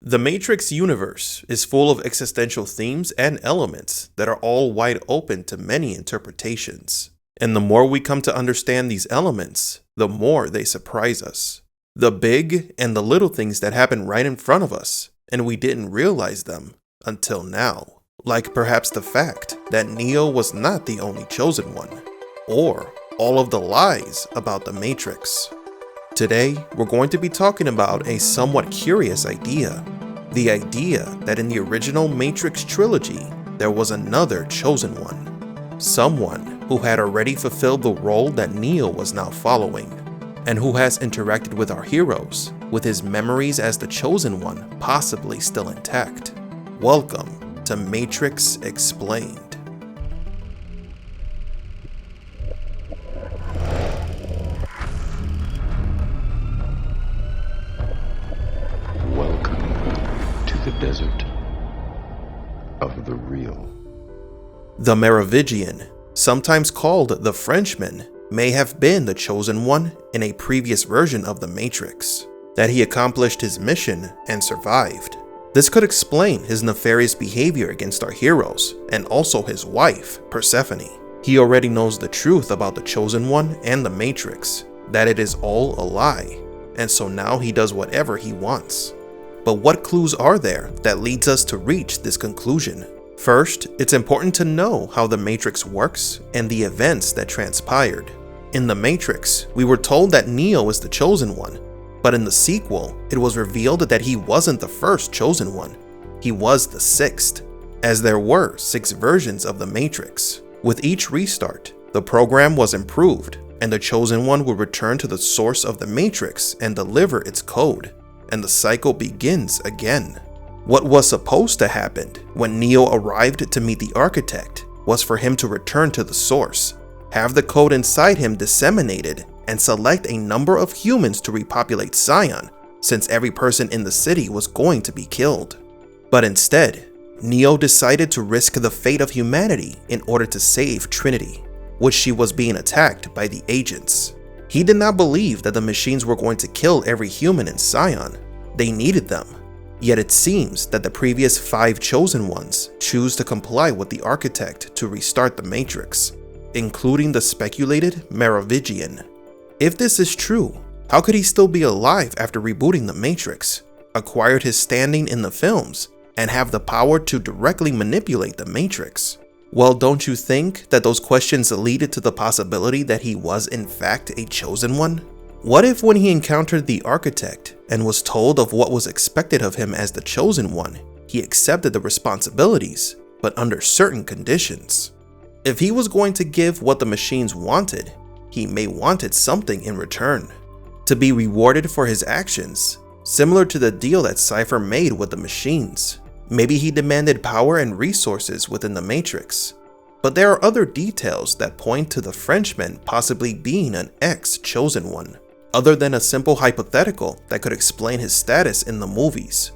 The Matrix universe is full of existential themes and elements that are all wide open to many interpretations. And the more we come to understand these elements, the more they surprise us. The big and the little things that happen right in front of us, and we didn't realize them until now. Like perhaps the fact that Neo was not the only chosen one, or all of the lies about the Matrix. Today, we're going to be talking about a somewhat curious idea. The idea that in the original Matrix trilogy, there was another chosen one. Someone who had already fulfilled the role that Neo was now following, and who has interacted with our heroes, with his memories as the chosen one possibly still intact. Welcome to Matrix Explained. The desert of the real. The Merovingian, sometimes called the Frenchman, may have been the chosen one in a previous version of the Matrix, that he accomplished his mission and survived. This could explain his nefarious behavior against our heroes and also his wife, Persephone. He already knows the truth about the chosen one and the Matrix, that it is all a lie, and so now he does whatever he wants. But what clues are there that leads us to reach this conclusion? First, it's important to know how the Matrix works and the events that transpired. In the Matrix, we were told that Neo is the chosen one, but in the sequel, it was revealed that he wasn't the first chosen one. He was the sixth, as there were 6 versions of the Matrix. With each restart, the program was improved, and the chosen one would return to the source of the Matrix and deliver its code, and the cycle begins again. What was supposed to happen when Neo arrived to meet the architect was for him to return to the source, have the code inside him disseminated, and select a number of humans to repopulate Zion, since every person in the city was going to be killed. But instead, Neo decided to risk the fate of humanity in order to save Trinity, which she was being attacked by the agents. He did not believe that the machines were going to kill every human in Zion. They needed them. Yet it seems that the previous 5 chosen ones choose to comply with the architect to restart the Matrix, including the speculated Merovingian. If this is true, how could he still be alive after rebooting the Matrix, acquired his standing in the films, and have the power to directly manipulate the Matrix? Well, don't you think that those questions lead to the possibility that he was in fact a chosen one? What if when he encountered the architect and was told of what was expected of him as the chosen one, he accepted the responsibilities, but under certain conditions? If he was going to give what the machines wanted, he may wanted something in return. To be rewarded for his actions, similar to the deal that Cypher made with the machines. Maybe he demanded power and resources within the Matrix. But there are other details that point to the Frenchman possibly being an ex-chosen one, other than a simple hypothetical that could explain his status in the movies.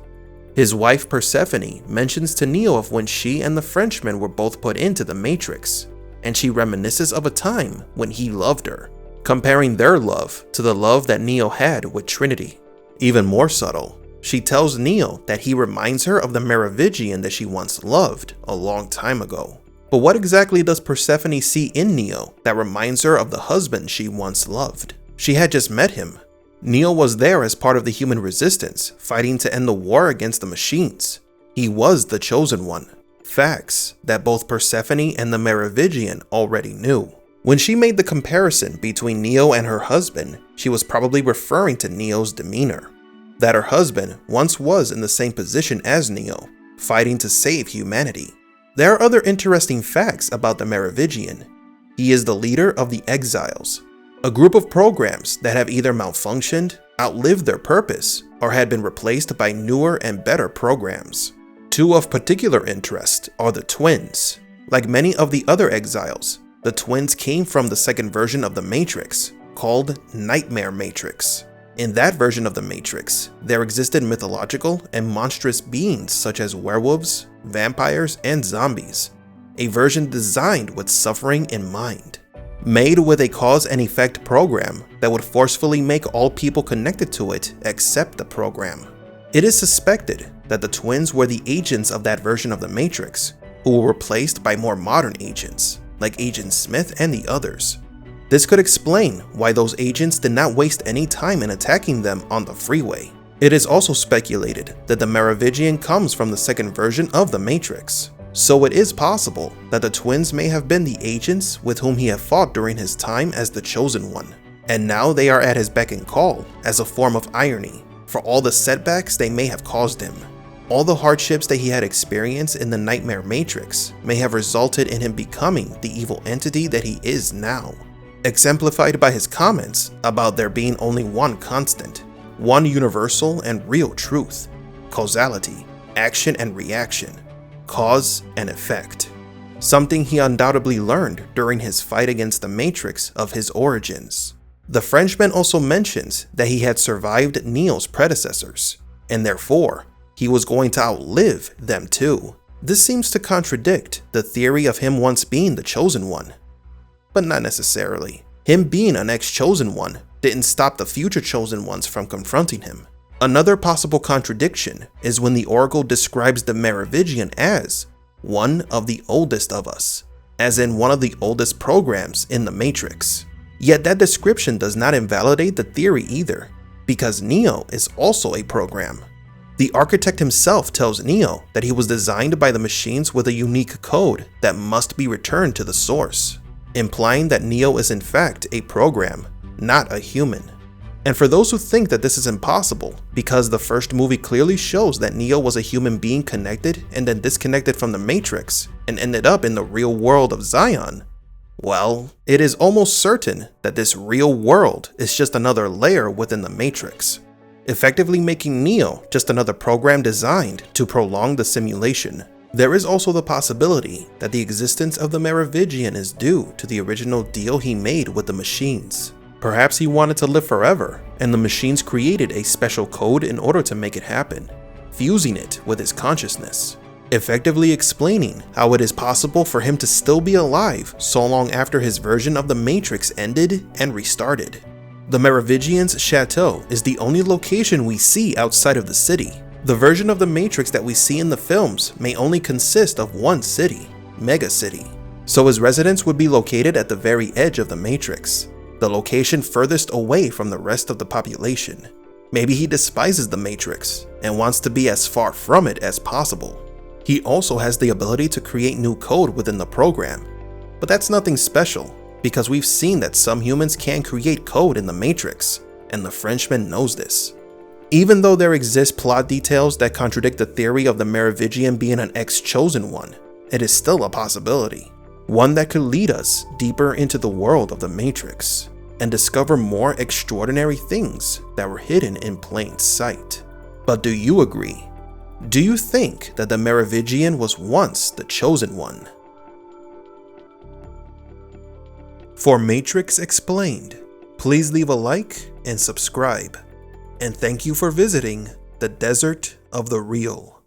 His wife Persephone mentions to Neo of when she and the Frenchman were both put into the Matrix, and she reminisces of a time when he loved her, comparing their love to the love that Neo had with Trinity. Even more subtle, she tells Neo that he reminds her of the Merovingian that she once loved a long time ago. But what exactly does Persephone see in Neo that reminds her of the husband she once loved? She had just met him. Neo was there as part of the human resistance, fighting to end the war against the machines. He was the chosen one. Facts that both Persephone and the Merovingian already knew. When she made the comparison between Neo and her husband, she was probably referring to Neo's demeanor. That her husband once was in the same position as Neo, fighting to save humanity. There are other interesting facts about the Merovingian. He is the leader of the Exiles, a group of programs that have either malfunctioned, outlived their purpose, or had been replaced by newer and better programs. 2 of particular interest are the twins. Like many of the other Exiles, the twins came from the second version of the Matrix, called Nightmare Matrix. In that version of the Matrix, there existed mythological and monstrous beings such as werewolves, vampires, and zombies, a version designed with suffering in mind. made with a cause and effect program that would forcefully make all people connected to it accept the program. It is suspected that the twins were the agents of that version of the Matrix, who were replaced by more modern agents, like Agent Smith and the others. This could explain why those agents did not waste any time in attacking them on the freeway. It is also speculated that the Merovingian comes from the second version of the Matrix, so it is possible that the twins may have been the agents with whom he had fought during his time as the Chosen One, and now they are at his beck and call as a form of irony for all the setbacks they may have caused him. All the hardships that he had experienced in the Nightmare Matrix may have resulted in him becoming the evil entity that he is now, exemplified by his comments about there being only one constant, one universal and real truth: causality, action and reaction, cause and effect. Something he undoubtedly learned during his fight against the Matrix of his origins. The Frenchman also mentions that he had survived Neo's predecessors, and therefore, he was going to outlive them too. This seems to contradict the theory of him once being the Chosen One, but not necessarily. Him being an ex-Chosen One didn't stop the future Chosen Ones from confronting him. Another possible contradiction is when the Oracle describes the Merovingian as one of the oldest of us, as in one of the oldest programs in the Matrix. Yet that description does not invalidate the theory either, because Neo is also a program. The architect himself tells Neo that he was designed by the machines with a unique code that must be returned to the source, implying that Neo is in fact a program, not a human. And for those who think that this is impossible, because the first movie clearly shows that Neo was a human being connected and then disconnected from the Matrix and ended up in the real world of Zion, well, it is almost certain that this real world is just another layer within the Matrix, effectively making Neo just another program designed to prolong the simulation. There is also the possibility that the existence of the Merovingian is due to the original deal he made with the machines. Perhaps he wanted to live forever, and the machines created a special code in order to make it happen, fusing it with his consciousness, effectively explaining how it is possible for him to still be alive so long after his version of the Matrix ended and restarted. The Merovingian's chateau is the only location we see outside of the city. The version of the Matrix that we see in the films may only consist of one city, Mega City, so his residence would be located at the very edge of the Matrix, the location furthest away from the rest of the population. Maybe he despises the Matrix and wants to be as far from it as possible. He also has the ability to create new code within the program, but that's nothing special, because we've seen that some humans can create code in the Matrix, and the Frenchman knows this. Even though there exist plot details that contradict the theory of the Merovingian being an ex-Chosen One, it is still a possibility, one that could lead us deeper into the world of the Matrix and discover more extraordinary things that were hidden in plain sight. But do you agree? Do you think that the Merovingian was once the Chosen One? For Matrix Explained, please leave a like and subscribe. And thank you for visiting the Desert of the Real.